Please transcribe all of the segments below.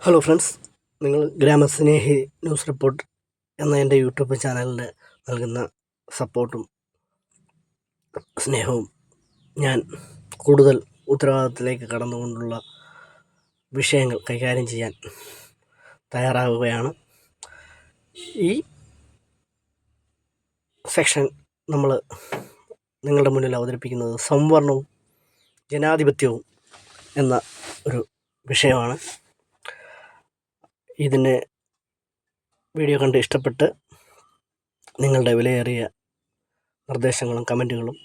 Hello friends, നിങ്ങൾ ഗ്രാമസ്നേഹി news report എന്ന എൻ്റെ യൂട്യൂബ് ചാനലിന് നൽകുന്ന സപ്പോർട്ടും സ്നേഹവും ഞാൻ കൂടുതൽ ഉത്തരവാദിത്തത്തിലേക്ക് കടന്നുകൊണ്ടുള്ള വിഷയങ്ങൾ കൈകാര്യം ചെയ്യാൻ തയ്യാറാവുകയാണ്. ഈ സെക്ഷൻ നമ്മൾ നിങ്ങളുടെ മുന്നിൽ അവതരിപ്പിക്കുന്നത് സംവരണവും ജനാധിപത്യവും എന്ന ഒരു വിഷയമാണ്. ഇതിന് വീഡിയോ കണ്ട് ഇഷ്ടപ്പെട്ട് നിങ്ങളുടെ വിലയേറിയ നിർദ്ദേശങ്ങളും കമൻറ്റുകളും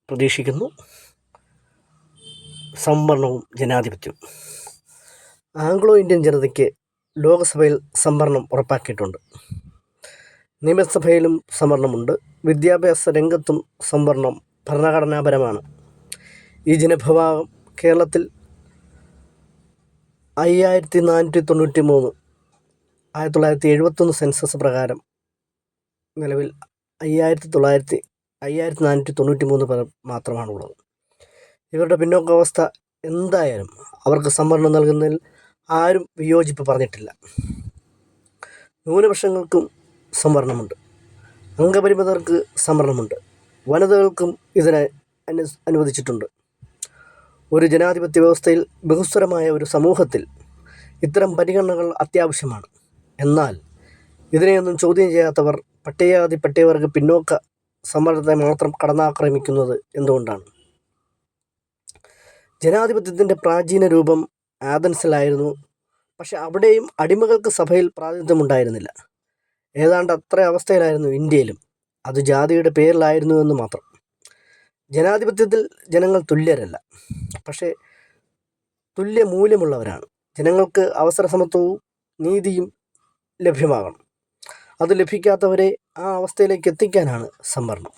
പ്രതീക്ഷിക്കുന്നു. സംവരണവും ജനാധിപത്യവും. ആംഗ്ലോ ഇന്ത്യൻ ജനതയ്ക്ക് ലോകസഭയിൽ സംവരണം ഉറപ്പാക്കിയിട്ടുണ്ട്. നിയമസഭയിലും സംവരണമുണ്ട്. വിദ്യാഭ്യാസ രംഗത്തും സംവരണം ഭരണഘടനാപരമാണ്. ഈ ജനവിഭാഗം കേരളത്തിൽ 5493 1971 സെൻസസ് പ്രകാരം നിലവിൽ 5493 പേർ മാത്രമാണുള്ളത്. ഇവരുടെ പിന്നോക്കാവസ്ഥ എന്തായാലും അവർക്ക് സംവരണം നൽകുന്നതിൽ ആരും വിയോജിപ്പ് പറഞ്ഞിട്ടില്ല. ന്യൂനപക്ഷങ്ങൾക്കും സംവരണമുണ്ട്, അംഗപരിമിതർക്ക് സംവരണമുണ്ട്, വനിതകൾക്കും ഇതിനെ അനുവദിച്ചിട്ടുണ്ട്. ഒരു ജനാധിപത്യ വ്യവസ്ഥയിൽ ബഹുസ്വരമായ ഒരു സമൂഹത്തിൽ ഇത്തരം പരിഗണനകൾ അത്യാവശ്യമാണ്. എന്നാൽ ഇതിനെയൊന്നും ചോദ്യം ചെയ്യാത്തവർ പട്ടികജാതി പട്ടികവർഗ പിന്നോക്ക സംവരണത്തെ മാത്രം കടന്നാക്രമിക്കുന്നത് എന്തുകൊണ്ടാണ്? ജനാധിപത്യത്തിൻ്റെ പ്രാചീന രൂപം ആഥൻസിലായിരുന്നു. പക്ഷെ അവിടെയും അടിമകൾക്ക് സഭയിൽ പ്രാതിനിധ്യമുണ്ടായിരുന്നില്ല. ഏതാണ്ട് അത്ര അവസ്ഥയിലായിരുന്നു ഇന്ത്യയിലും. അത് ജാതിയുടെ പേരിലായിരുന്നു എന്ന് മാത്രം. ജനാധിപത്യത്തിൽ ജനങ്ങൾ തുല്യരല്ല, പക്ഷേ തുല്യ മൂല്യമുള്ളവരാണ്. ജനങ്ങൾക്ക് അവസര സമത്വവും നീതിയും ലഭ്യമാകണം. അത് ലഭിക്കാത്തവരെ ആ അവസ്ഥയിലേക്ക് എത്തിക്കാനാണ് സംവരണം.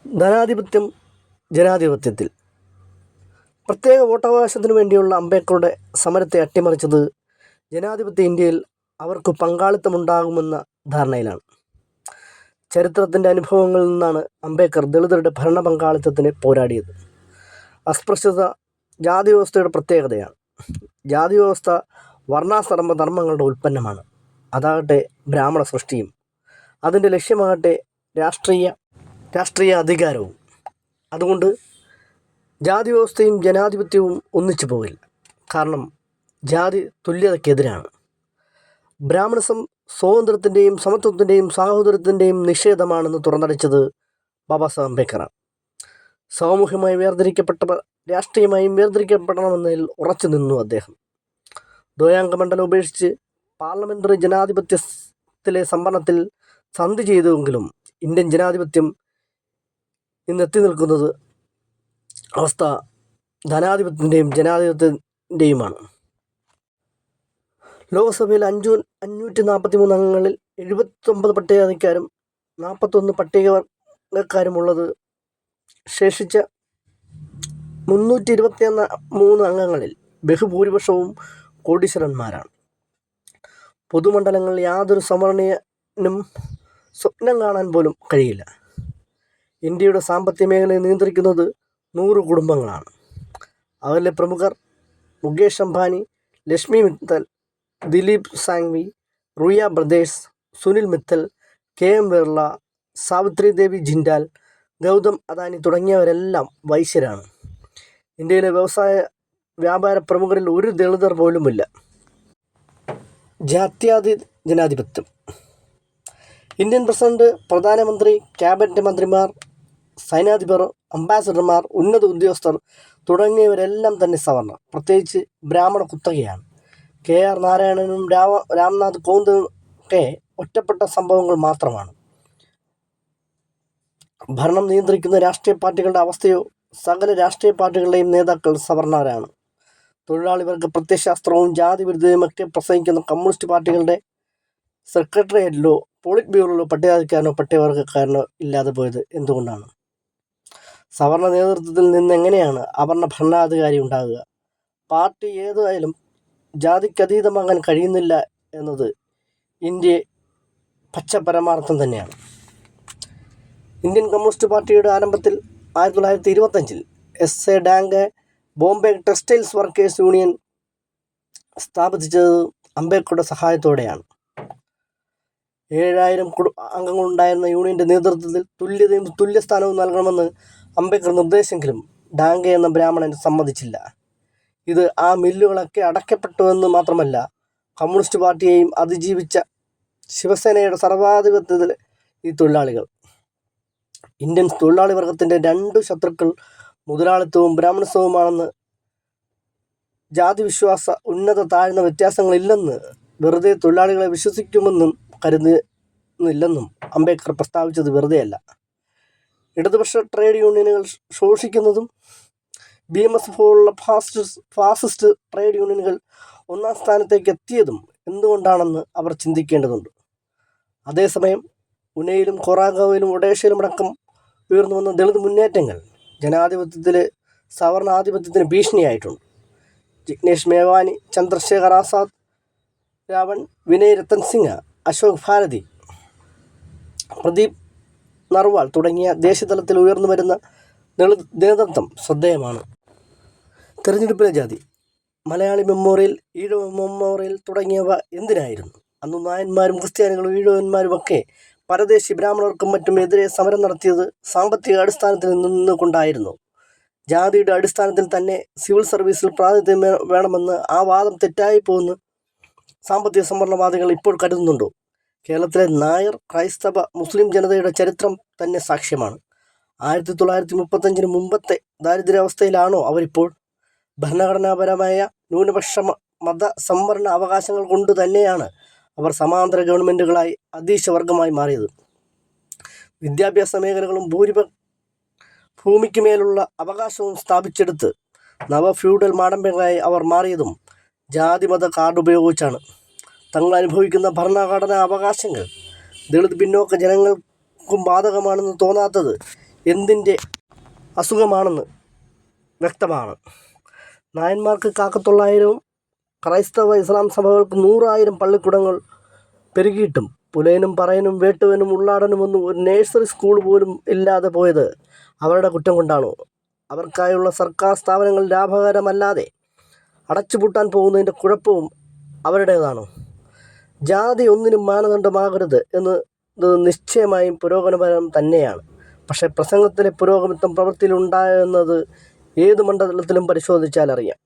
ധനാധിപത്യം ജനാധിപത്യത്തിൽ പ്രത്യേക വോട്ടവകാശത്തിനു വേണ്ടിയുള്ള അംബേദ്കറുടെ സമരത്തെ അട്ടിമറിച്ചത് ജനാധിപത്യ ഇന്ത്യയിൽ അവർക്ക് പങ്കാളിത്തമുണ്ടാകുമെന്ന ധാരണയിലാണ്. ചരിത്രത്തിൻ്റെ അനുഭവങ്ങളിൽ നിന്നാണ് അംബേദ്കർ ദളിതരുടെ ഭരണ പങ്കാളിത്തത്തിന് പോരാടിയത്. അസ്പൃശ്യത ജാതി വ്യവസ്ഥയുടെ പ്രത്യേകതയാണ്. ജാതി വ്യവസ്ഥ വർണ്ണാശ്രമ ധർമ്മങ്ങളുടെ ഉൽപ്പന്നമാണ്. അതാകട്ടെ ബ്രാഹ്മണ സൃഷ്ടിയും. അതിൻ്റെ ലക്ഷ്യമാകട്ടെ രാഷ്ട്രീയ അധികാരവും. അതുകൊണ്ട് ജാതി വ്യവസ്ഥയും ജനാധിപത്യവും ഒന്നിച്ചു പോകില്ല. കാരണം ജാതി തുല്യതയ്ക്കെതിരാണ്. ബ്രാഹ്മണിസം സ്വാതന്ത്ര്യത്തിൻ്റെയും സമത്വത്തിൻ്റെയും സാഹോദര്യത്തിൻ്റെയും നിഷേധമാണെന്ന് തുറന്നടിച്ചത് ബാബാ സാഹേബ് അംബേദ്കറാണ്. സാമൂഹ്യമായി വേർതിരിക്കപ്പെട്ടവർ രാഷ്ട്രീയമായും വേർതിരിക്കപ്പെടണമെന്നതിൽ ഉറച്ചു നിന്നു അദ്ദേഹം. ദ്വയാംഗ മണ്ഡലം ഉപേക്ഷിച്ച് പാർലമെൻ്ററി ജനാധിപത്യത്തിലെ സംവരണത്തിൽ സന്ധി ചെയ്തുവെങ്കിലും ഇന്ത്യൻ ജനാധിപത്യം ഇന്നെത്തി നിൽക്കുന്നത് അവസ്ഥ ധനാധിപത്യത്തിൻ്റെയും ജനാധിപത്യത്തിൻ്റെയുമാണ്. ലോകസഭയിൽ 543 അംഗങ്ങളിൽ 79 പട്ടികജാതിക്കാരും 41 പട്ടികവർഗക്കാരുമുള്ളത്. ശേഷിച്ച 323 അംഗങ്ങളിൽ ബഹുഭൂരിപക്ഷവും കോടീശ്വരന്മാരാണ്. പൊതുമണ്ഡലങ്ങളിൽ യാതൊരു സവർണീയനും സ്വപ്നം കാണാൻ പോലും കഴിയില്ല. ഇന്ത്യയുടെ സാമ്പത്തിക മേഖലയെ നിയന്ത്രിക്കുന്നത് 100 കുടുംബങ്ങളാണ്. അവരിലെ പ്രമുഖർ മുകേഷ് അംബാനി, ലക്ഷ്മി മിത്തൽ, ദിലീപ് സാങ്വി, റുയ ബ്രദേഴ്സ്, സുനിൽ മിത്തൽ, KM ബിർള, സാവിത്രി ദേവി ജിൻഡാൽ, ഗൗതം അദാനി തുടങ്ങിയവരെല്ലാം വൈശ്യരാണ്. ഇന്ത്യയിലെ വ്യവസായ വ്യാപാര പ്രമുഖരിൽ ഒരു ദളിതർ പോലുമില്ല. ജാത്യാതീത ജനാധിപത്യം. ഇന്ത്യൻ പ്രസിഡന്റ്, പ്രധാനമന്ത്രി, ക്യാബിനറ്റ് മന്ത്രിമാർ, സൈന്യാധിപർ, അംബാസഡർമാർ, ഉന്നത ഉദ്യോഗസ്ഥർ തുടങ്ങിയവരെല്ലാം തന്നെ സവർണർ. പ്രത്യേകിച്ച് ബ്രാഹ്മണ കുത്തകയാണ്. KR നാരായണനും രാംനാഥ് കോവിന്ദും ഒക്കെ ഒറ്റപ്പെട്ട സംഭവങ്ങൾ മാത്രമാണ്. ഭരണം നിയന്ത്രിക്കുന്ന രാഷ്ട്രീയ പാർട്ടികളുടെ അവസ്ഥയോ? സകല രാഷ്ട്രീയ പാർട്ടികളുടെയും നേതാക്കൾ സവർണരാണ്. തൊഴിലാളി വർഗ പ്രത്യയശാസ്ത്രവും ജാതി വിരുദ്ധതയുമൊക്കെ പ്രസംഗിക്കുന്ന കമ്മ്യൂണിസ്റ്റ് പാർട്ടികളുടെ സെക്രട്ടേറിയറ്റിലോ പോളിറ്റ് ബ്യൂറോയിലോ പട്ടികജാതിക്കാരനോ പട്ടികവർഗക്കാരനോ ഇല്ലാതെ പോയത് എന്തുകൊണ്ടാണ്? സവർണ നേതൃത്വത്തിൽ നിന്ന് എങ്ങനെയാണ് അവർണ ഭരണാധികാരി ഉണ്ടാകുക? പാർട്ടി ഏതായാലും ജാതിക്കതീതമാകാൻ കഴിയുന്നില്ല എന്നത് ഇന്ത്യ പച്ച പരമാർത്ഥം തന്നെയാണ്. ഇന്ത്യൻ കമ്മ്യൂണിസ്റ്റ് പാർട്ടിയുടെ ആരംഭത്തിൽ 1925 SA Dange, Bombay textiles workers union, സ്ഥാപിച്ചത് അംബേദ്കറുടെ സഹായത്തോടെയാണ്. 7000 അംഗങ്ങളുണ്ടായിരുന്ന യൂണിയൻ്റെ നേതൃത്വത്തിൽ തുല്യതയും തുല്യസ്ഥാനവും നൽകണമെന്ന് അംബേദ്കർ നിർദ്ദേശിച്ചെങ്കിലും ഡാംഗെ എന്ന ബ്രാഹ്മണൻ സമ്മതിച്ചില്ല. ഇത് ആ മില്ലുകളൊക്കെ അടയ്ക്കപ്പെട്ടുവെന്ന് മാത്രമല്ല, കമ്മ്യൂണിസ്റ്റ് പാർട്ടിയെയും അതിജീവിച്ച ശിവസേനയുടെ സർവാധിപത്യത്തിൽ ഈ തൊഴിലാളികൾ. ഇന്ത്യൻ തൊഴിലാളി വർഗത്തിൻ്റെ 2 ശത്രുക്കൾ മുതലാളിത്തവും ബ്രാഹ്മണത്വവുമാണെന്ന്, ജാതിവിശ്വാസ ഉന്നത താഴ്ന്ന വ്യത്യാസങ്ങളില്ലെന്ന്, വെറുതെ തൊഴിലാളികളെ വിശ്വസിക്കുമെന്നും കരുതുന്നില്ലെന്നും അംബേദ്കർ പ്രസ്താവിച്ചത് വെറുതെയല്ല. ഇടതുപക്ഷ ട്രേഡ് യൂണിയനുകൾ ശോഷിക്കുന്നതും BMS പോലുള്ള ഫാസിസ്റ്റ് ട്രേഡ് യൂണിയനുകൾ 1-ാം സ്ഥാനത്തേക്ക് എത്തിയതും എന്തുകൊണ്ടാണെന്ന് അവർ ചിന്തിക്കേണ്ടതുണ്ട്. അതേസമയം ഉനയിലും കൊറാഗോയിലും ഒഡേഷയിലുമടക്കം ഉയർന്നു വന്ന ദളിത് മുന്നേറ്റങ്ങൾ ജനാധിപത്യത്തിലെ സവർണാധിപത്യത്തിന് ഭീഷണിയായിട്ടുണ്ട്. ജിഗ്നേഷ് മേവാനി, ചന്ദ്രശേഖർ ആസാദ്, രാവൺ, വിനയ് രത്തൻ സിംഗ്, അശോക് ഭാരതി, പ്രദീപ് നർവാൾ തുടങ്ങിയ ദേശീയതലത്തിൽ ഉയർന്നു വരുന്ന ദളിത് നേതൃത്വം ശ്രദ്ധേയമാണ്. തെരഞ്ഞെടുപ്പിലെ ജാതി, മലയാളി മെമ്മോറിയൽ, ഈഴവ മെമ്മോറിയൽ തുടങ്ങിയവ എന്തിനായിരുന്നു? അന്ന് നായന്മാരും ക്രിസ്ത്യാനികളും ഈഴവന്മാരുമൊക്കെ പരദേശി ബ്രാഹ്മണർക്കും മറ്റും എതിരെ സമരം നടത്തിയത് സാമ്പത്തിക അടിസ്ഥാനത്തിൽ നിന്നുകൊണ്ടായിരുന്നു. ജാതിയുടെ അടിസ്ഥാനത്തിൽ തന്നെ സിവിൽ സർവീസിൽ പ്രാതിനിധ്യം വേണമെന്ന് ആ വാദം തെറ്റായിപ്പോയെന്ന് സാമ്പത്തിക സംവരണവാദികൾ ഇപ്പോൾ കരുതുന്നുണ്ടോ? കേരളത്തിലെ നായർ, ക്രൈസ്തവ, മുസ്ലിം ജനതയുടെ ചരിത്രം തന്നെ സാക്ഷ്യമാണ്. 1935 മുമ്പത്തെ ദാരിദ്ര്യാവസ്ഥയിലാണോ അവരിപ്പോൾ? ഭരണഘടനാപരമായ ന്യൂനപക്ഷ മത സംവരണ അവകാശങ്ങൾ കൊണ്ട് തന്നെയാണ് അവർ സമാന്തര ഗവൺമെൻറ്റുകളായി അധീശവർഗമായി മാറിയത്. വിദ്യാഭ്യാസ മേഖലകളും ഭൂമിക്ക് മേലുള്ള അവകാശവും സ്ഥാപിച്ചെടുത്ത് നവ ഫ്യൂഡൽ മാടമ്പകളായി അവർ മാറിയതും ജാതിമത കാർഡ് ഉപയോഗിച്ചാണ്. തങ്ങൾ അനുഭവിക്കുന്ന ഭരണഘടനാ അവകാശങ്ങൾ ദളിത് പിന്നോക്ക ജനങ്ങൾക്കും ബാധകമാണെന്ന് തോന്നാത്തത് എന്തിൻ്റെ അസുഖമാണെന്ന് വ്യക്തമാണ്. നായന്മാർക്ക് 900 ക്രൈസ്തവ ഇസ്ലാം സഭകൾക്ക് 100,000 പള്ളിക്കൂടങ്ങൾ പെരുകിയിട്ടും പുലയനും പറയനും വേട്ടുവനും ഉള്ളാടനുമൊന്നും ഒരു നഴ്സറി സ്കൂൾ പോലും ഇല്ലാതെ പോയത് അവരുടെ കുറ്റം കൊണ്ടാണോ? അവർക്കായുള്ള സർക്കാർ സ്ഥാപനങ്ങൾ ലാഭകരമല്ലാതെ അടച്ചുപൂട്ടാൻ പോകുന്നതിൻ്റെ കുഴപ്പവും അവരുടേതാണോ? ജാതി ഒന്നിനും മാനദണ്ഡമാകരുത് എന്നത് നിശ്ചയമായും പുരോഗമനം തന്നെയാണ്. പക്ഷേ പ്രസംഗത്തിലെ പുരോഗമിത്വം പ്രവൃത്തിയിലുണ്ടായെന്നത് ഏത് മണ്ഡലത്തിലും പരിശോധിച്ചാൽ അറിയാം.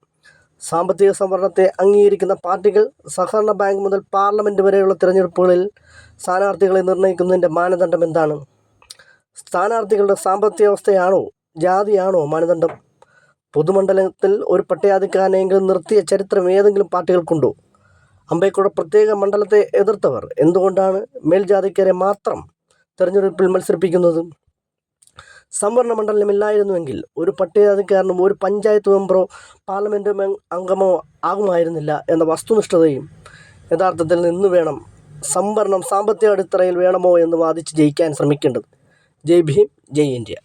സാമ്പത്തിക സംവരണത്തെ അംഗീകരിക്കുന്ന പാർട്ടികൾ സഹകരണ ബാങ്ക് മുതൽ പാർലമെൻറ്റ് വരെയുള്ള തിരഞ്ഞെടുപ്പുകളിൽ സ്ഥാനാർത്ഥികളെ നിർണ്ണയിക്കുന്നതിൻ്റെ മാനദണ്ഡം എന്താണ്? സ്ഥാനാർത്ഥികളുടെ സാമ്പത്തികാവസ്ഥയാണോ ജാതിയാണോ മാനദണ്ഡം? പൊതുമണ്ഡലത്തിൽ ഒരു പട്ടയാധിക്കാരനെങ്കിലും നിർത്തിയ ചരിത്രം ഏതെങ്കിലും പാർട്ടികൾക്കുണ്ടോ? അംബേദ്കറുടെ പ്രത്യേക മണ്ഡലത്തെ എതിർത്തവർ എന്തുകൊണ്ടാണ് മേൽജാതിക്കാരെ മാത്രം തിരഞ്ഞെടുപ്പിൽ മത്സരിപ്പിക്കുന്നത്? സംവരണ മണ്ഡലമില്ലായിരുന്നുവെങ്കിൽ ഒരു പട്ടികജാതിക്കാരനും ഒരു പഞ്ചായത്ത് മെമ്പറോ പാർലമെൻറ്റ് അംഗമോ ആകുമായിരുന്നില്ല എന്ന വസ്തുനിഷ്ഠതയും യഥാർത്ഥത്തിൽ നിന്ന് വേണം സംവരണം സാമ്പത്തിക അടിത്തറയിൽ വേണമോ എന്ന് വാദിച്ച് ജയിക്കാൻ ശ്രമിക്കേണ്ടത്. ജയ് ഭീം, ജയ് ഇന്ത്യ.